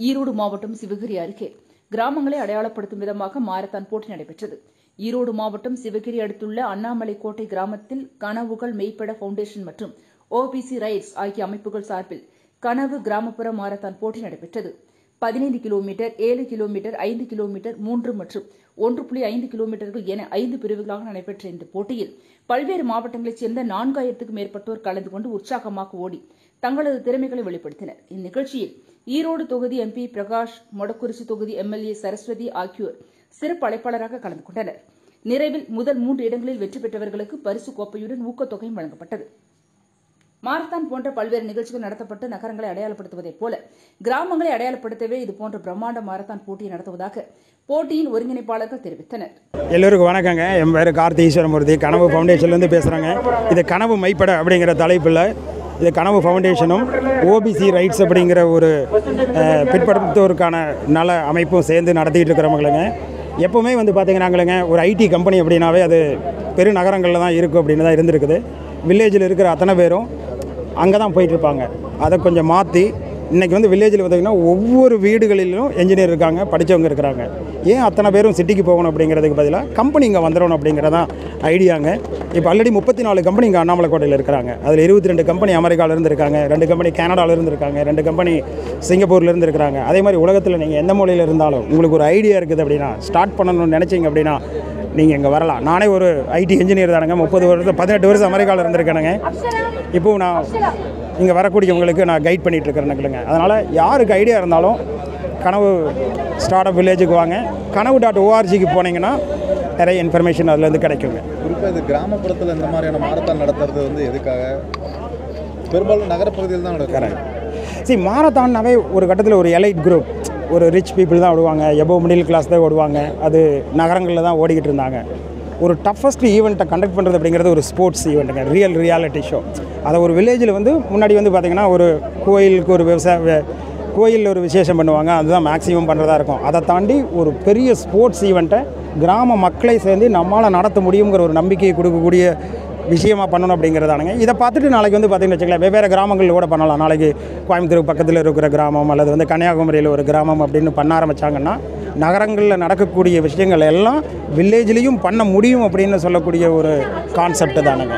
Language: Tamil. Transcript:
ஈரோடு மாவட்டம் சிவகிரி அருகே கிராமங்களை அடையாளப்படுத்தும் விதமாக மாரத்தான் போட்டி நடைபெற்றது. ஈரோடு மாவட்டம் சிவகிரி அடுத்துள்ள அண்ணாமலை கோட்டை கிராமத்தில் கனவுகள் மெய்ப்பட பவுண்டேஷன் மற்றும் ஓபிசி ரைட்ஸ் ஆகிய அமைப்புகள் சார்பில் கனவு கிராமப்புற மாரத்தான் போட்டி நடைபெற்றது. 15 கிலோமீட்டர், 7 கிலோமீட்டர், 5 கிலோமீட்டர், 3 மற்றும் 1.5 கிலோமீட்டர்கள் என 5 பிரிவுகளாக நடைபெற்ற இந்த போட்டியில் பல்வேறு மாவட்டங்களைச் சேர்ந்த 4000க்கும் மேற்பட்டோர் கலந்து கொண்டு உற்சாகமாக ஓடி தங்களது திறமைகளை வெளிப்படுத்தினர். இந்நிகழ்ச்சியில் ஈரோடு தொகுதி எம்பி பிரகாஷ், மொடக்குறிச்சி தொகுதி எம்எல்ஏ சரஸ்வதி ஆகியோர் சிறப்பு அழைப்பாளராக கலந்து கொண்டனர். நிறைவில் முதல் 3 இடங்களில் வெற்றி பெற்றவர்களுக்கு பரிசு கோப்பையுடன் ஊக்கத்தொகையும் வழங்கப்பட்டது. மாரத்தான் போன்ற பல்வேறு நிகழ்ச்சிகள் நடத்தப்பட்டு நகரங்களை அடையாளப்படுத்துவதைப் போல கிராமங்களை அடையாளப்படுத்தவே இதுபோன்ற பிரம்மாண்ட மாரத்தான் போட்டியை நடத்துவதாக போட்டியின் ஒருங்கிணைப்பாளர்கள் தெரிவித்தனர். எல்லோருக்கும் வணக்கங்க. என் பேர் கார்த்தி ஈஸ்வரமூர்த்தி, கனவு ஃபவுண்டேஷன்லேருந்து பேசுகிறாங்க. இது கனவு மைப்பட அப்படிங்கிற தலைப்பில் இது கனவு ஃபவுண்டேஷனும் ஓபிசி ரைட்ஸ் அப்படிங்கிற ஒரு பிற்படுத்தோருக்கான நல அமைப்பும் சேர்ந்து நடத்திட்டு இருக்கிறவங்களுங்க. எப்போவுமே பார்த்தீங்கன்னாங்களுங்க, ஒரு ஐடி கம்பெனி அப்படின்னாவே அது பெருநகரங்களில் தான் இருக்கும் அப்படின்னு தான் இருந்திருக்குது. வில்லேஜில் இருக்கிற அத்தனை பேரும் அங்கே தான் போயிட்டுருப்பாங்க. அதை கொஞ்சம் மாற்றி இன்றைக்கி வில்லேஜில் பார்த்திங்கன்னா ஒவ்வொரு வீடுகளிலும் என்ஜினியர் இருக்காங்க, படித்தவங்க இருக்கிறாங்க. ஏன் அத்தனை பேரும் சிட்டிக்கு போகணும் அப்படிங்கிறதுக்கு பதிலாக கம்பெனி இங்கே வந்துடணும் அப்படிங்கிறதான் ஐடியாங்க. இப்போ ஆல்ரெடி 34 கம்பெனி இங்கே அண்ணாமலை கோட்டையில் இருக்கிறாங்க. அதில் 22 கம்பெனி அமெரிக்காவிலேருந்து இருக்காங்க, 2 கம்பெனி கனடாவிலேருந்து இருக்காங்க, 2 கம்பெனி சிங்கப்பூர்லேருந்து இருக்கிறாங்க. அதே மாதிரி உலகத்தில் நீங்கள் எந்த மூலையில் இருந்தாலும் உங்களுக்கு ஒரு ஐடியா இருக்குது அப்படின்னா, ஸ்டார்ட் பண்ணணும்னு நினச்சிங்க அப்படின்னா நீங்கள் இங்கே வரலாம். நானே ஒரு ஐடி இன்ஜினியர் தானுங்க. 18 வருஷம் அமெரிக்காவில் இருந்திருக்கேனுங்க. இப்போது நான் இங்கே வரக்கூடியவங்களுக்கு நான் கைட் பண்ணிகிட்ருக்கிறேனுங்க. அதனால் யாருக்கு ஐடியா இருந்தாலும் கனவு ஸ்டார்ட் அப் வில்லேஜுக்கு வாங்க. கனவு.orgக்கு போனீங்கன்னா நிறைய இன்ஃபர்மேஷன் அதுலேருந்து கிடைக்குங்க. குறிப்பாக இது கிராமப்புறத்தில் இந்த மாதிரியான மாரத்தான் நடத்துறது எதுக்காக? பெரும்பாலும் நகரப்பகுதியில் தான் நடக்கிறாங்க. மாரத்தான்னாவே ஒரு கட்டத்தில் ஒரு எலைட் குரூப், ஒரு ரிச் பீப்புள் தான் ஓடுவாங்க, எபோவ் மிடில் கிளாஸ் தான் ஓடுவாங்க. அது நகரங்களில் தான் ஓடிக்கிட்டு இருந்தாங்க. ஒரு டஃபஸ்ட் ஈவெண்ட்டை கண்டக்ட் பண்ணுறது அப்படிங்கிறது ஒரு ஸ்போர்ட்ஸ் ஈவெண்ட்டுங்க, ரியாலிட்டி ஷோ. அதை ஒரு வில்லேஜில் முன்னாடி பார்த்திங்கன்னா ஒரு கோயிலுக்கு ஒரு கோயிலில் ஒரு விசேஷம் பண்ணுவாங்க, அதுதான் மேக்ஸிமம் பண்ணுறதா இருக்கும். அதை தாண்டி ஒரு பெரிய ஸ்போர்ட்ஸ் ஈவெண்ட்டை கிராம மக்களை சேர்ந்து நம்மளால் நடத்த முடியுங்கிற ஒரு நம்பிக்கையை கொடுக்கக்கூடிய விஷயமாக பண்ணணும் அப்படிங்கிறதானுங்க. இதை பார்த்துட்டு நாளைக்கு பார்த்தீங்கன்னு வச்சுக்கலாம், வெவ்வேறு கிராமங்களில் கூட பண்ணலாம். நாளைக்கு கோயம்புத்தூர் பக்கத்தில் இருக்கிற கிராமம் அல்லது கன்னியாகுமரியில் ஒரு கிராமம் அப்படின்னு பண்ண ஆரம்பித்தாங்கன்னா நகரங்களில் நடக்கக்கூடிய விஷயங்கள் எல்லாம் வில்லேஜ்லேயும் பண்ண முடியும் அப்படின்னு சொல்லக்கூடிய ஒரு கான்செப்ட் தானுங்க.